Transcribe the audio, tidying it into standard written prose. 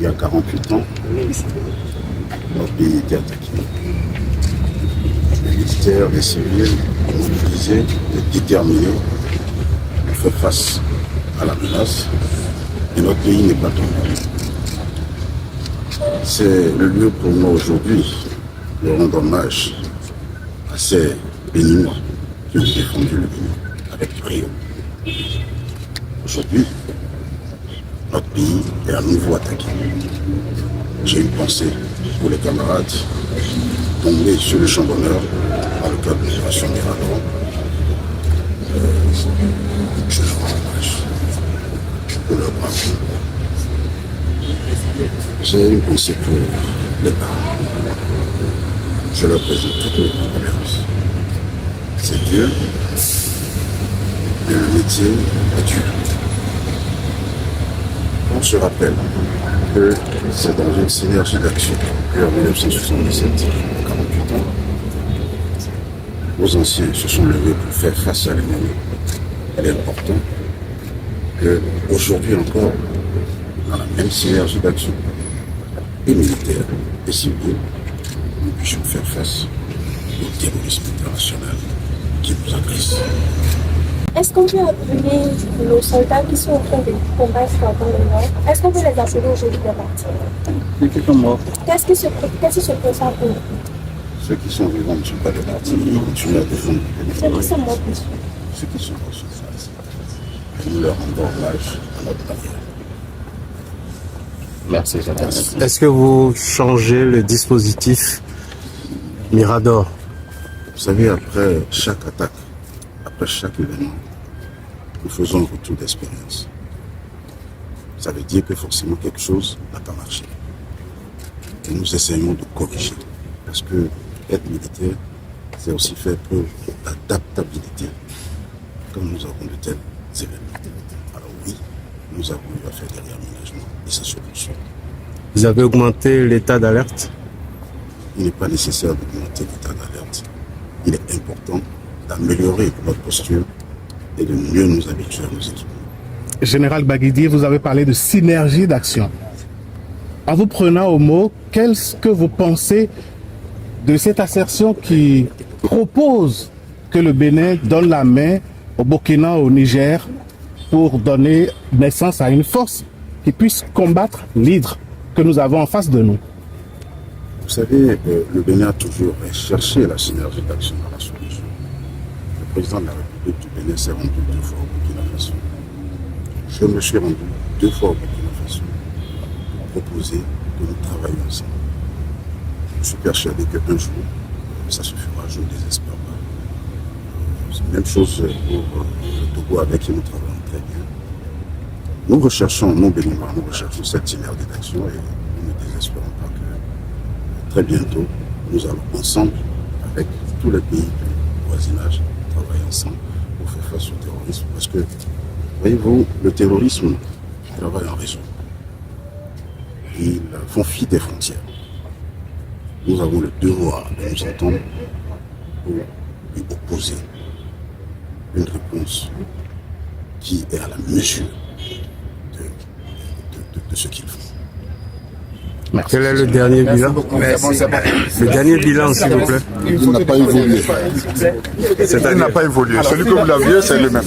il y a 48 ans, notre pays était attaqué. Les militaires, les civils, mobilisés et déterminés pour faire face à la menace. Et notre pays n'est pas tombé. C'est le lieu pour moi aujourd'hui de rendre hommage à ces béninois qui ont défendu le Bénin avec brio. Aujourd'hui, notre pays est à nouveau attaqué. J'ai une pensée pour les camarades tombés sur le champ d'honneur dans le cadre de l'opération Mirador. Je leur rends hommage pour leur bravoure. J'ai une pensée pour les parents. Je leur présente toutes mes condoléances. C'est dur, mais le métier est dur. On se rappelle que c'est dans une synergie d'action qu'en 1977, à 48 ans, nos anciens se sont levés pour faire face à l'ennemi. Il est important qu'aujourd'hui encore, dans la même synergie d'action, et militaires et civils, nous puissions faire face au terrorisme international qui nous agresse. Est-ce qu'on peut appeler nos soldats qui sont en train de combattre dans le Nord, est-ce qu'on peut les appeler aujourd'hui des martyrs? Qui sont morts. Qu'est-ce qui se passe pour eux? Ceux qui sont vivants ne sont pas des martyrs, ils continuent à défendre. Ceux qui sont morts, Ceux qui sont morts sont ça. Et nous leur rendons hommage à notre manière. Merci. Est-ce que vous changez le dispositif Mirador? Vous savez, après chaque attaque, après chaque événement, nous faisons un retour d'expérience. Ça veut dire que forcément quelque chose n'a pas marché. Et nous essayons de corriger. Parce que être militaire, c'est aussi faire preuve d'adaptabilité quand nous avons de tels événements. Alors oui, nous avons eu à faire des réaménagements et ça se poursuit. Vous avez augmenté l'état d'alerte? Il n'est pas nécessaire d'augmenter l'état d'alerte. Il est important d'améliorer notre posture et de mieux nous habituer à nos équipements. Général Baguidi, vous avez parlé de synergie d'action. En vous prenant au mot, qu'est-ce que vous pensez de cette assertion qui propose que le Bénin donne la main au Burkina, au Niger, pour donner naissance à une force qui puisse combattre l'hydre que nous avons en face de nous? Vous savez, le Bénin a toujours cherché la synergie d'action dans la sous-région. Le président de la République du Bénin s'est rendu 2 fois au Burkina Faso. Je me suis rendu 2 fois au Burkina Faso pour proposer que nous travaillions ensemble. Je suis persuadé qu'un jour, ça se fera, je ne désespère pas. C'est la même chose pour le Togo avec qui nous travaillons très bien. Nous recherchons, nous Béninois, nous recherchons cette synergie d'action et nous ne désespérons pas que très bientôt, nous allons ensemble, avec tous les pays du voisinage, travailler ensemble pour faire face au terrorisme. Parce que, voyez-vous, le terrorisme travaille en réseau. Ils font fi des frontières. Nous avons le devoir de nous entendre pour lui opposer une réponse qui est à la mesure de ce qu'ils font. Merci. Quel est le dernier bilan? Le dernier bilan, s'il vous plaît. Il n'a pas évolué. Il n'a pas évolué. Celui que vous l'aviez, c'est le même.